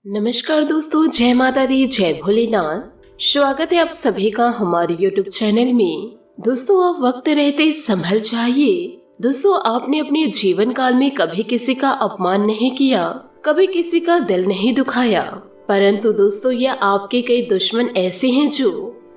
नमस्कार दोस्तों, जय माता दी, जय भोलेनाथ। स्वागत है आप सभी का हमारे YouTube चैनल में। दोस्तों, आप वक्त रहते संभल जाइए। दोस्तों, आपने अपने जीवन काल में कभी किसी का अपमान नहीं किया, कभी किसी का दिल नहीं दुखाया, परंतु दोस्तों यह आपके कई दुश्मन ऐसे हैं जो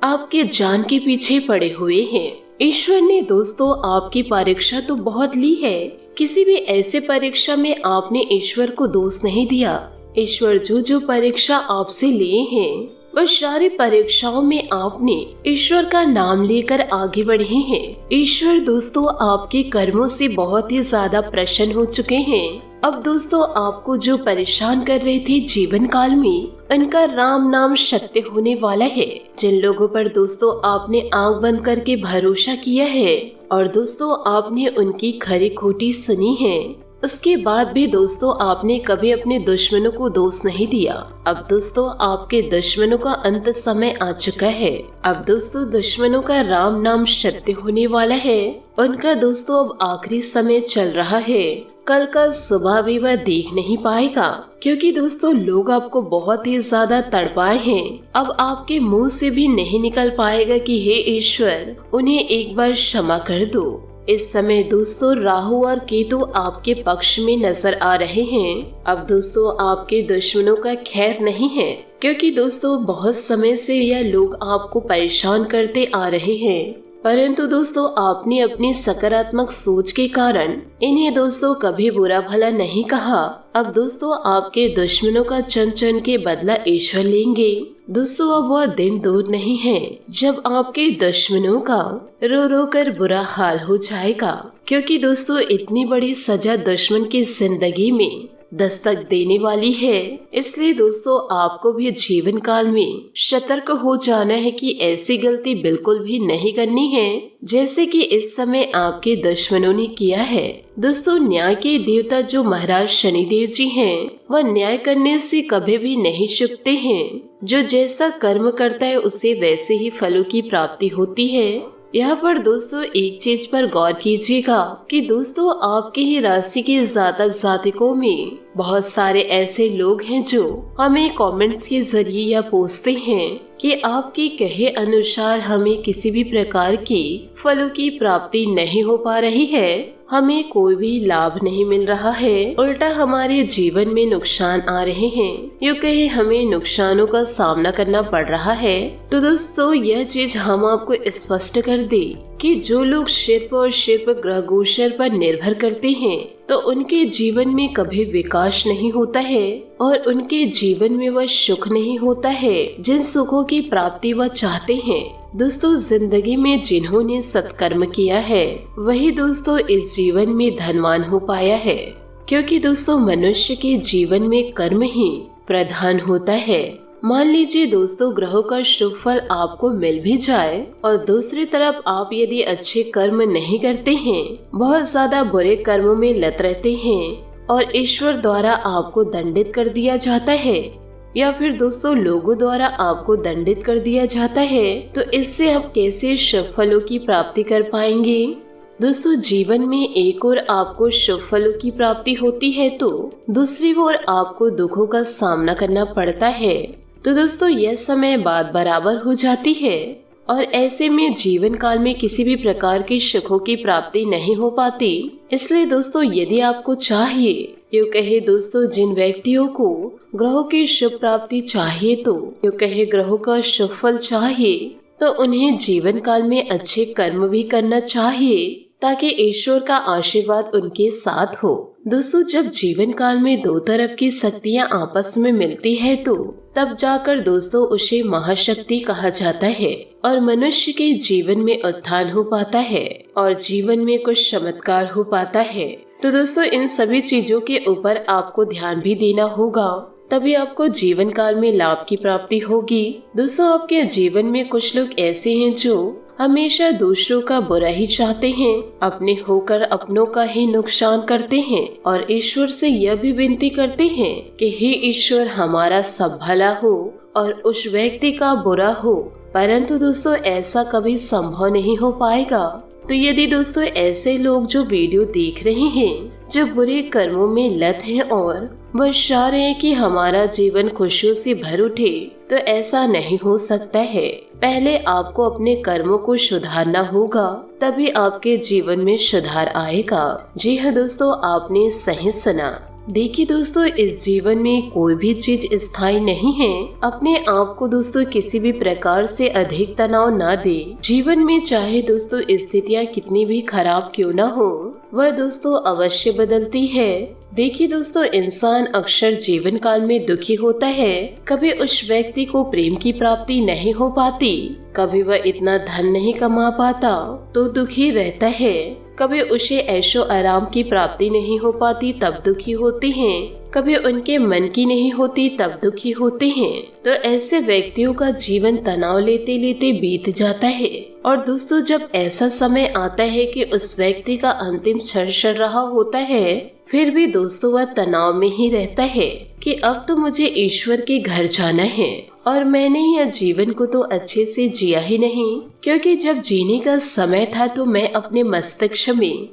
आपके जान के पीछे पड़े हुए हैं। ईश्वर ने दोस्तों आपकी परीक्षा तो बहुत ली है, किसी भी ऐसे परीक्षा में आपने ईश्वर को दोष नहीं दिया। ईश्वर जो परीक्षा आपसे लिए हैं, वह सारी परीक्षाओं में आपने ईश्वर का नाम लेकर आगे बढ़े हैं। ईश्वर दोस्तों आपके कर्मों से बहुत ही ज्यादा प्रसन्न हो चुके हैं। अब दोस्तों आपको जो परेशान कर रहे थे जीवन काल में, उनका राम नाम सत्य होने वाला है। जिन लोगों पर दोस्तों आपने आंख बंद करके भरोसा किया है और दोस्तों आपने उनकी खरी खोटी सुनी है, उसके बाद भी दोस्तों आपने कभी अपने दुश्मनों को दोष नहीं दिया। अब दोस्तों आपके दुश्मनों का अंत समय आ चुका है। अब दोस्तों दुश्मनों का राम नाम सत्य होने वाला है। उनका दोस्तों अब आखिरी समय चल रहा है। कल का सुबह भी वह देख नहीं पाएगा, क्योंकि दोस्तों लोग आपको बहुत ही ज्यादा तड़पाए हैं। अब आपके मुंह से भी नहीं निकल पाएगा कि हे ईश्वर, उन्हें एक बार क्षमा कर दो। इस समय दोस्तों राहु और केतु आपके पक्ष में नजर आ रहे हैं। अब दोस्तों आपके दुश्मनों का खैर नहीं है, क्योंकि दोस्तों बहुत समय से यह लोग आपको परेशान करते आ रहे हैं, परंतु दोस्तों आपने अपनी सकारात्मक सोच के कारण इन्हें दोस्तों कभी बुरा भला नहीं कहा। अब दोस्तों आपके दुश्मनों का चुन चुन के बदला ईश्वर लेंगे। दोस्तों अब वह दिन दूर नहीं है जब आपके दुश्मनों का रो रो कर बुरा हाल हो जाएगा, क्योंकि दोस्तों इतनी बड़ी सजा दुश्मन की जिंदगी में दस्तक देने वाली है। इसलिए दोस्तों आपको भी जीवन काल में सतर्क हो जाना है कि ऐसी गलती बिल्कुल भी नहीं करनी है जैसे कि इस समय आपके दुश्मनों ने किया है। दोस्तों न्याय के देवता जो महाराज शनिदेव जी हैं, वह न्याय करने से कभी भी नहीं चूकते हैं। जो जैसा कर्म करता है उसे वैसे ही फलों की प्राप्ति होती है। यहाँ पर दोस्तों एक चीज पर गौर कीजिएगा कि दोस्तों आपके ही राशि के जातक जातिकों में बहुत सारे ऐसे लोग हैं जो हमें कमेंट्स के जरिए यह पूछते हैं कि आपके कहे अनुसार हमें किसी भी प्रकार की फलों की प्राप्ति नहीं हो पा रही है, हमें कोई भी लाभ नहीं मिल रहा है, उल्टा हमारे जीवन में नुकसान आ रहे हैं, यूँ कहे हमें नुकसानों का सामना करना पड़ रहा है। तो दोस्तों यह चीज हम आपको स्पष्ट कर दे कि जो लोग शिल्प और शिल्प ग्रह गोचर पर निर्भर करते हैं, तो उनके जीवन में कभी विकास नहीं होता है और उनके जीवन में वह सुख नहीं होता है जिन सुखों की प्राप्ति वह चाहते हैं। दोस्तों जिंदगी में जिन्होंने सत्कर्म किया है वही दोस्तों इस जीवन में धनवान हो पाया है, क्योंकि दोस्तों मनुष्य के जीवन में कर्म ही प्रधान होता है। मान लीजिए दोस्तों ग्रहों का शुभ फल आपको मिल भी जाए और दूसरी तरफ आप यदि अच्छे कर्म नहीं करते हैं, बहुत ज्यादा बुरे कर्मों में लत रहते हैं और ईश्वर द्वारा आपको दंडित कर दिया जाता है या फिर दोस्तों लोगों द्वारा आपको दंडित कर दिया जाता है, तो इससे आप कैसे शुभ फलों की प्राप्ति कर पाएंगे। दोस्तों जीवन में एक ओर आपको शुभ फलों की प्राप्ति होती है तो दूसरी ओर आपको दुखों का सामना करना पड़ता है। तो दोस्तों यह समय बात बराबर हो जाती है और ऐसे में जीवन काल में किसी भी प्रकार की सुखों की प्राप्ति नहीं हो पाती। इसलिए दोस्तों यदि आपको चाहिए, यूँ कहे दोस्तों जिन व्यक्तियों को ग्रहों की शुभ प्राप्ति चाहिए, तो यूँ कहे ग्रहों का शुभ फल चाहिए, तो उन्हें जीवन काल में अच्छे कर्म भी करना चाहिए ताकि ईश्वर का आशीर्वाद उनके साथ हो। दोस्तों जब जीवन काल में दो तरफ की शक्तियाँ आपस में मिलती है तो तब जाकर दोस्तों उसे महाशक्ति कहा जाता है और मनुष्य के जीवन में उत्थान हो पाता है और जीवन में कुछ चमत्कार हो पाता है। तो दोस्तों इन सभी चीजों के ऊपर आपको ध्यान भी देना होगा, तभी आपको जीवन काल में लाभ की प्राप्ति होगी। दोस्तों आपके जीवन में कुछ लोग ऐसे हैं जो हमेशा दूसरों का बुरा ही चाहते हैं, अपने होकर अपनों का ही नुकसान करते हैं और ईश्वर से यह भी विनती करते हैं कि हे ईश्वर हमारा सब भला हो और उस व्यक्ति का बुरा हो, परंतु दोस्तों ऐसा कभी संभव नहीं हो पाएगा। तो यदि दोस्तों ऐसे लोग जो वीडियो देख रहे हैं, जो बुरे कर्मों में लत हैं और वह चाह रहे हैं कि हमारा जीवन खुशियों से भर उठे, तो ऐसा नहीं हो सकता है। पहले आपको अपने कर्मों को सुधारना होगा, तभी आपके जीवन में सुधार आएगा। जी हाँ दोस्तों, आपने सही सुना। देखिए दोस्तों, इस जीवन में कोई भी चीज स्थायी नहीं है। अपने आप को दोस्तों किसी भी प्रकार से अधिक तनाव ना दे। जीवन में चाहे दोस्तों स्थितियाँ कितनी भी खराब क्यों ना हो, वह दोस्तों अवश्य बदलती है। देखिए दोस्तों, इंसान अक्सर जीवन काल में दुखी होता है। कभी उस व्यक्ति को प्रेम की प्राप्ति नहीं हो पाती, कभी वह इतना धन नहीं कमा पाता तो दुखी रहता है, कभी उसे ऐशो आराम की प्राप्ति नहीं हो पाती तब दुखी होते हैं, कभी उनके मन की नहीं होती तब दुखी होते हैं। तो ऐसे व्यक्तियों का जीवन तनाव लेते लेते बीत जाता है। और दोस्तों, जब ऐसा समय आता है कि उस व्यक्ति का अंतिम क्षण चल रहा होता है, फिर भी दोस्तों वह तनाव में ही रहता है कि अब तो मुझे ईश्वर के घर जाना है और मैंने यह जीवन को तो अच्छे से जिया ही नहीं, क्योंकि जब जीने का समय था तो मैं अपने मस्तिष्क में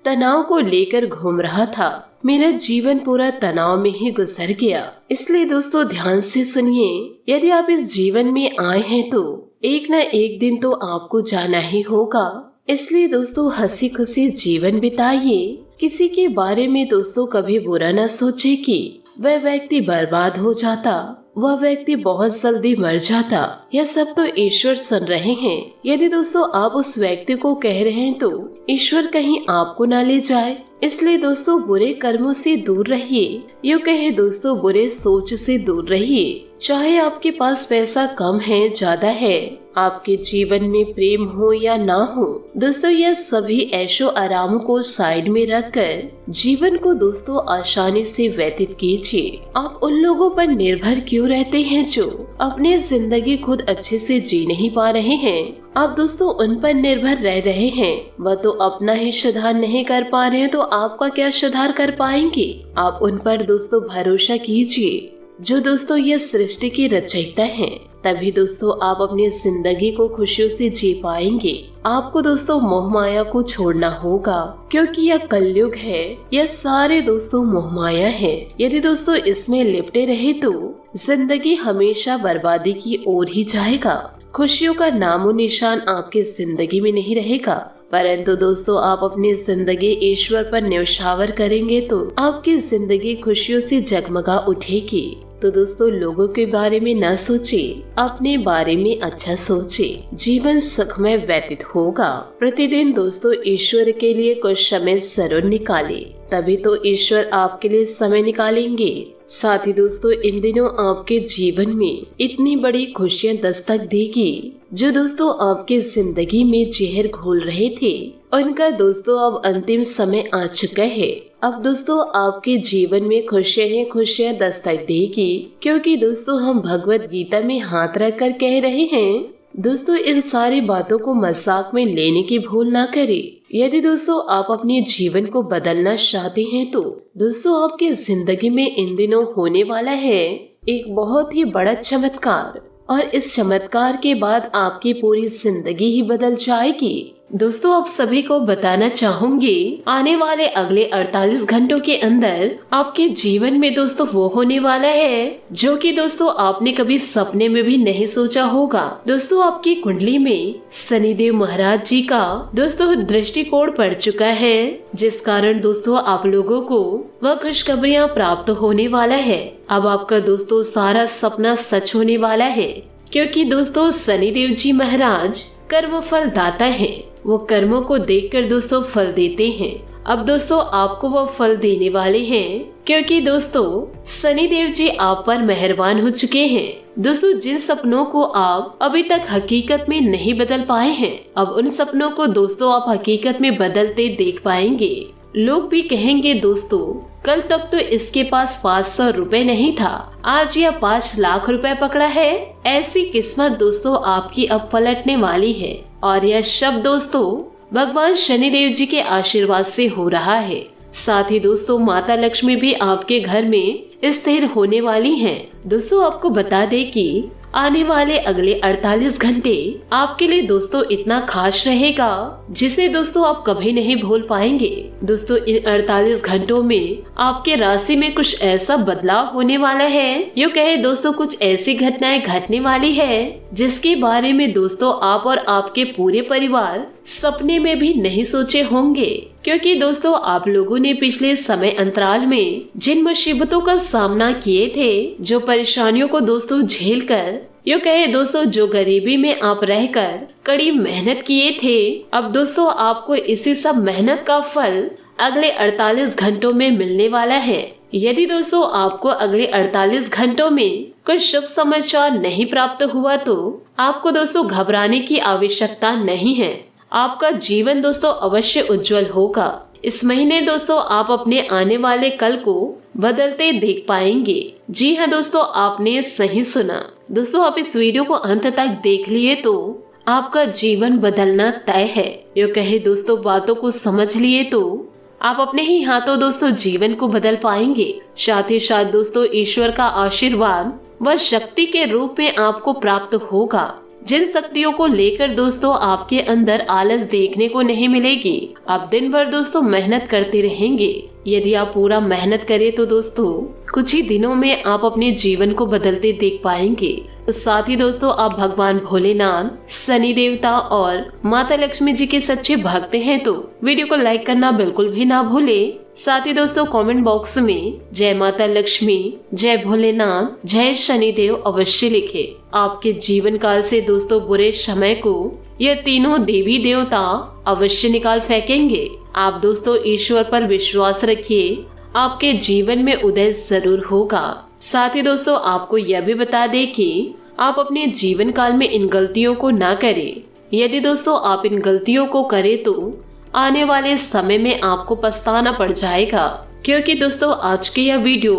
तनाव को लेकर घूम रहा था। मेरा जीवन पूरा तनाव में ही गुजर गया। इसलिए दोस्तों ध्यान से सुनिए, यदि आप इस जीवन में आए हैं तो एक न एक दिन तो आपको जाना ही होगा। इसलिए दोस्तों हंसी खुशी जीवन बिताइए। किसी के बारे में दोस्तों कभी बुरा न सोचे कि वह व्यक्ति बर्बाद हो जाता, वह व्यक्ति बहुत जल्दी मर जाता। यह सब तो ईश्वर सुन रहे हैं। यदि दोस्तों आप उस व्यक्ति को कह रहे हैं तो ईश्वर कहीं आपको ना ले जाए। इसलिए दोस्तों बुरे कर्मों से दूर रहिए, यूँ कहे दोस्तों बुरे सोच से दूर रहिए। चाहे आपके पास पैसा कम है ज्यादा है, आपके जीवन में प्रेम हो या ना हो, दोस्तों यह सभी ऐशो आराम को साइड में रखकर जीवन को दोस्तों आसानी से व्यतीत कीजिए। आप उन लोगों पर निर्भर क्यों रहते हैं जो अपनी जिंदगी खुद अच्छे से जी नहीं पा रहे हैं? आप दोस्तों उन पर निर्भर रह रहे हैं, वह तो अपना ही सुधार नहीं कर पा रहे हैं, तो आपका क्या सुधार कर पाएंगे? आप उन पर दोस्तों भरोसा कीजिए जो दोस्तों यह सृष्टि की रचयिता हैं। तभी दोस्तों आप अपनी जिंदगी को खुशियों से जी पाएंगे। आपको दोस्तों मोह माया को छोड़ना होगा, क्योंकि यह कलयुग है। यह सारे दोस्तों मोह माया है। यदि दोस्तों इसमें लिपटे रहे तो जिंदगी हमेशा बर्बादी की ओर ही जाएगा। खुशियों का नामो निशान आपकी जिंदगी में नहीं रहेगा। परंतु दोस्तों आप अपनी जिंदगी ईश्वर पर न्यौछावर करेंगे तो आपकी जिंदगी खुशियों से जगमगा उठेगी। तो दोस्तों लोगों के बारे में न सोचे, अपने बारे में अच्छा सोचे। जीवन सुखमय व्यतीत होगा। प्रतिदिन दोस्तों ईश्वर के लिए कुछ समय जरूर निकाले, तभी तो ईश्वर आपके लिए समय निकालेंगे। साथ ही दोस्तों इन दिनों आपके जीवन में इतनी बड़ी खुशियां दस्तक देगी जो दोस्तों आपके जिंदगी में जहर घोल रहे थे, उनका दोस्तों अब अंतिम समय आ चुका है। अब दोस्तों आपके जीवन में खुशियां ही खुशियां दस्तक देगी, क्योंकि दोस्तों हम भगवत गीता में हाथ रख कर कह रहे हैं। दोस्तों इन सारी बातों को मजाक में लेने की भूल ना करें। यदि दोस्तों आप अपने जीवन को बदलना चाहते हैं तो दोस्तों आपकी जिंदगी में इन दिनों होने वाला है एक बहुत ही बड़ा चमत्कार, और इस चमत्कार के बाद आपकी पूरी जिंदगी ही बदल जाएगी। दोस्तों आप सभी को बताना चाहूंगी, आने वाले अगले 48 घंटों के अंदर आपके जीवन में दोस्तों वो होने वाला है जो कि दोस्तों आपने कभी सपने में भी नहीं सोचा होगा। दोस्तों आपकी कुंडली में शनिदेव महाराज जी का दोस्तों दृष्टिकोण पड़ चुका है, जिस कारण दोस्तों आप लोगों को वह खुशखबरियाँ प्राप्त होने वाला है। अब आपका दोस्तों सारा सपना सच होने वाला है, क्योंकि दोस्तों शनिदेव जी महाराज कर्म फल दाता है। वो कर्मों को देखकर दोस्तों फल देते हैं। अब दोस्तों आपको वो फल देने वाले हैं, क्योंकि दोस्तों शनिदेव जी आप पर मेहरबान हो चुके हैं। दोस्तों जिन सपनों को आप अभी तक हकीकत में नहीं बदल पाए हैं, अब उन सपनों को दोस्तों आप हकीकत में बदलते देख पाएंगे। लोग भी कहेंगे दोस्तों कल तक तो इसके पास 500 रुपए नहीं था, आज यह 5 लाख रुपए पकड़ा है। ऐसी किस्मत दोस्तों आपकी अब पलटने वाली है, और यह शब्द दोस्तों भगवान शनिदेव जी के आशीर्वाद से हो रहा है। साथ ही दोस्तों माता लक्ष्मी भी आपके घर में स्थिर होने वाली हैं। दोस्तों आपको बता दें कि आने वाले अगले 48 घंटे आपके लिए दोस्तों इतना खास रहेगा जिसे दोस्तों आप कभी नहीं भूल पाएंगे। दोस्तों इन 48 घंटों में आपके राशि में कुछ ऐसा बदलाव होने वाला है, यूँ कहे दोस्तों कुछ ऐसी घटनाएं घटने वाली है जिसके बारे में दोस्तों आप और आपके पूरे परिवार सपने में भी नहीं सोचे होंगे। क्योंकि दोस्तों आप लोगों ने पिछले समय अंतराल में जिन मुसीबतों का सामना किए थे, जो परेशानियों को दोस्तों झेल कर, यूँ कहे दोस्तों जो गरीबी में आप रहकर कड़ी मेहनत किए थे, अब दोस्तों आपको इसी सब मेहनत का फल अगले 48 घंटों में मिलने वाला है। यदि दोस्तों आपको अगले 48 घंटों में कोई शुभ समाचार नहीं प्राप्त हुआ तो आपको दोस्तों घबराने की आवश्यकता नहीं है। आपका जीवन दोस्तों अवश्य उज्जवल होगा। इस महीने दोस्तों आप अपने आने वाले कल को बदलते देख पाएंगे। जी हाँ दोस्तों, आपने सही सुना। दोस्तों आप इस वीडियो को अंत तक देख लिए तो आपका जीवन बदलना तय है। यो कहे दोस्तों बातों को समझ लिए तो आप अपने ही हाथों दोस्तों जीवन को बदल पाएंगे। साथ ही साथ दोस्तों ईश्वर का आशीर्वाद व शक्ति के रूप में आपको प्राप्त होगा, जिन शक्तियों को लेकर दोस्तों आपके अंदर आलस देखने को नहीं मिलेगी। आप दिन भर दोस्तों मेहनत करते रहेंगे। यदि आप पूरा मेहनत करें तो दोस्तों कुछ ही दिनों में आप अपने जीवन को बदलते देख पाएंगे। तो साथ ही दोस्तों आप भगवान भोलेनाथ, शनि देवता और माता लक्ष्मी जी के सच्चे भक्त हैं तो वीडियो को लाइक करना बिल्कुल भी ना भूले। साथ ही दोस्तों कमेंट बॉक्स में जय माता लक्ष्मी, जय भोलेनाथ, जय शनिदेव अवश्य लिखे। आपके जीवन काल से दोस्तों बुरे समय को ये तीनों देवी देवता अवश्य निकाल फेंकेंगे। आप दोस्तों ईश्वर पर विश्वास रखिए, आपके जीवन में उदय जरूर होगा। साथ ही दोस्तों आपको यह भी बता दें कि आप अपने जीवन काल में इन गलतियों को ना करें। यदि दोस्तों आप इन गलतियों को करें तो आने वाले समय में आपको पछताना पड़ जाएगा। क्योंकि दोस्तों आज की यह वीडियो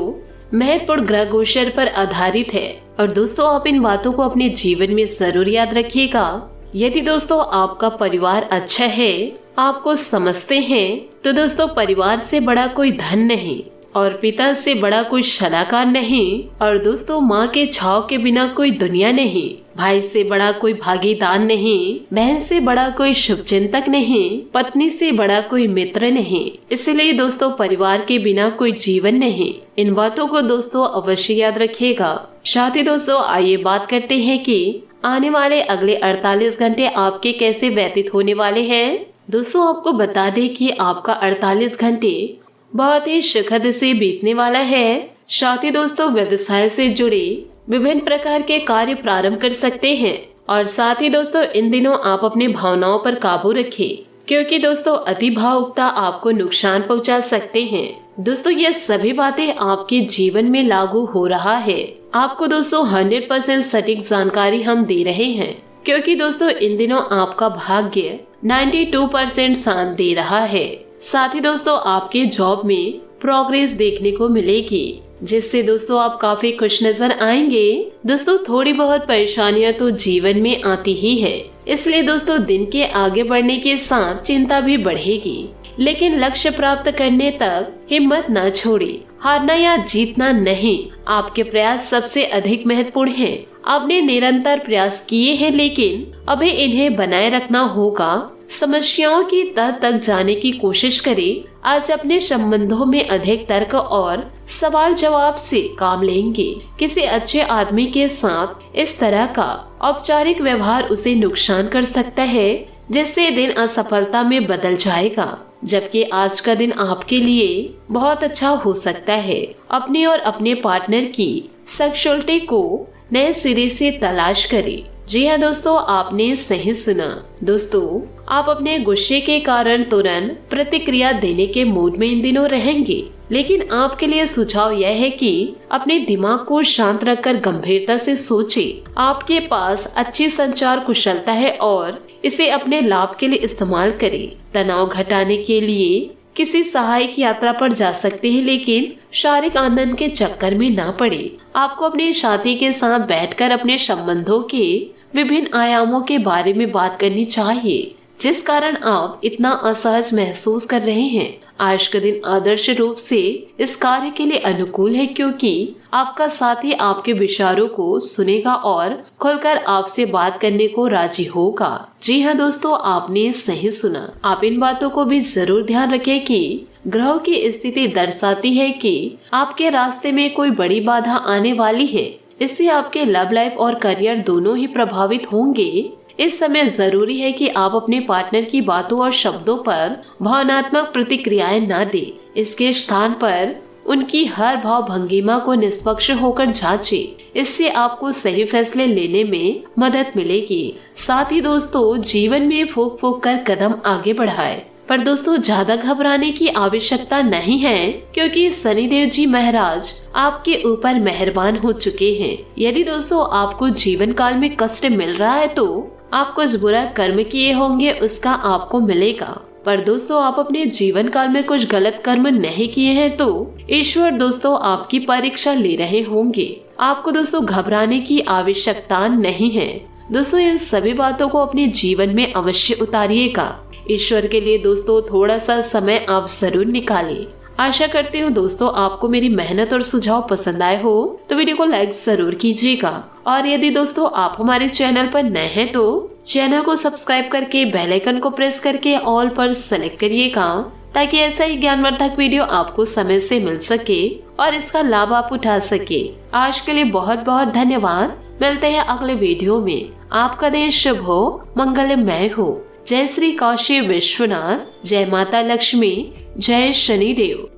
महत्वपूर्ण ग्रह गोचर पर आधारित है और दोस्तों आप इन बातों को अपने जीवन में जरूर याद रखिएगा। यदि दोस्तों आपका परिवार अच्छा है, आपको समझते हैं, तो दोस्तों परिवार से बड़ा कोई धन नहीं और पिता से बड़ा कोई सलाहकार नहीं और दोस्तों माँ के छाव के बिना कोई दुनिया नहीं, भाई से बड़ा कोई भागीदार नहीं, बहन से बड़ा कोई शुभचिंतक नहीं, पत्नी से बड़ा कोई मित्र नहीं। इसलिए दोस्तों परिवार के बिना कोई जीवन नहीं। इन बातों को दोस्तों अवश्य याद रखिएगा। साथ ही दोस्तों आइए बात करते हैं कि आने वाले अगले 48 घंटे आपके कैसे व्यतीत होने वाले हैं। दोस्तों आपको बता दें कि आपका 48 घंटे बहुत ही सुखद से बीतने वाला है। साथ ही दोस्तों व्यवसाय से जुड़े विभिन्न प्रकार के कार्य प्रारंभ कर सकते हैं और साथ ही दोस्तों इन दिनों आप अपने भावनाओं पर काबू रखें, क्योंकि दोस्तों अति भावुकता आपको नुकसान पहुंचा सकते हैं। दोस्तों ये सभी बातें आपके जीवन में लागू हो रहा है। आपको दोस्तों 100% सटीक जानकारी हम दे रहे हैं, क्योंकि दोस्तों इन दिनों आपका भाग्य 92% साथ दे रहा है। साथ ही दोस्तों आपके जॉब में प्रोग्रेस देखने को मिलेगी, जिससे दोस्तों आप काफी खुश नजर आएंगे। दोस्तों थोड़ी बहुत परेशानियां तो जीवन में आती ही है, इसलिए दोस्तों दिन के आगे बढ़ने के साथ चिंता भी बढ़ेगी, लेकिन लक्ष्य प्राप्त करने तक हिम्मत न छोड़े। हारना या जीतना नहीं, आपके प्रयास सबसे अधिक महत्वपूर्ण है। आपने निरंतर प्रयास किए हैं, लेकिन अभी इन्हें बनाए रखना होगा। समस्याओं की तह तक जाने की कोशिश करें। आज अपने संबंधों में अधिक तर्क और सवाल जवाब से काम लेंगे। किसी अच्छे आदमी के साथ इस तरह का औपचारिक व्यवहार उसे नुकसान कर सकता है, जिससे दिन असफलता में बदल जाएगा। जबकि आज का दिन आपके लिए बहुत अच्छा हो सकता है। अपने और अपने पार्टनर की सेक्सुअलिटी को नए सिरे से तलाश करें। जी हाँ दोस्तों, आपने सही सुना। दोस्तों आप अपने गुस्से के कारण तुरंत प्रतिक्रिया देने के मूड में इन दिनों रहेंगे, लेकिन आपके लिए सुझाव यह है कि अपने दिमाग को शांत रखकर गंभीरता से सोचें। आपके पास अच्छी संचार कुशलता है और इसे अपने लाभ के लिए इस्तेमाल करें। तनाव घटाने के लिए किसी सहायक यात्रा पर जा सकते हैं, लेकिन शारीरिक आनंद के चक्कर में ना पड़े। आपको अपने साथी के साथ बैठकर अपने संबंधों के विभिन्न आयामों के बारे में बात करनी चाहिए, जिस कारण आप इतना असहज महसूस कर रहे हैं। आज का दिन आदर्श रूप से इस कार्य के लिए अनुकूल है, क्योंकि आपका साथी आपके विचारों को सुनेगा और खुलकर आपसे बात करने को राजी होगा। जी हाँ दोस्तों, आपने सही सुना। आप इन बातों को भी जरूर ध्यान रखें कि ग्रहों की स्थिति दर्शाती है कि आपके रास्ते में कोई बड़ी बाधा आने वाली है। इससे आपके लव लाइफ और करियर दोनों ही प्रभावित होंगे। इस समय जरूरी है कि आप अपने पार्टनर की बातों और शब्दों पर भावनात्मक प्रतिक्रियाएं न दें। इसके स्थान पर उनकी हर भाव भंगिमा को निष्पक्ष होकर जांचें। इससे आपको सही फैसले लेने में मदद मिलेगी। साथ ही दोस्तों, जीवन में फूंक फूंक कर कदम आगे बढ़ाएं। पर दोस्तों, ज्यादा घबराने की आवश्यकता नहीं है, क्योंकि शनिदेव जी महाराज आपके ऊपर मेहरबान हो चुके हैं। यदि दोस्तों आपको जीवन काल में कष्ट मिल रहा है तो आप कुछ बुरा कर्म किए होंगे, उसका आपको मिलेगा। पर दोस्तों, आप अपने जीवन काल में कुछ गलत कर्म नहीं किए हैं तो ईश्वर दोस्तों आपकी परीक्षा ले रहे होंगे। आपको दोस्तों घबराने की आवश्यकता नहीं है। दोस्तों, इन सभी बातों को अपने जीवन में अवश्य उतारिएगा। ईश्वर के लिए दोस्तों थोड़ा सा समय आप जरूर निकालें। आशा करती हूँ दोस्तों आपको मेरी मेहनत और सुझाव पसंद आए हो तो वीडियो को लाइक जरूर कीजिएगा। और यदि दोस्तों आप हमारे चैनल पर नए हैं तो चैनल को सब्सक्राइब करके बेल आइकन को प्रेस करके ऑल पर सेलेक्ट करिएगा, ताकि ऐसा ही ज्ञानवर्धक वीडियो आपको समय से मिल सके और इसका लाभ आप उठा सके। आज के लिए बहुत बहुत धन्यवाद। मिलते हैं अगले वीडियो में। आपका दिन शुभ हो, मंगलमय हो। जय श्री काशी विश्वनाथ, जय माता लक्ष्मी, जय शनिदेव।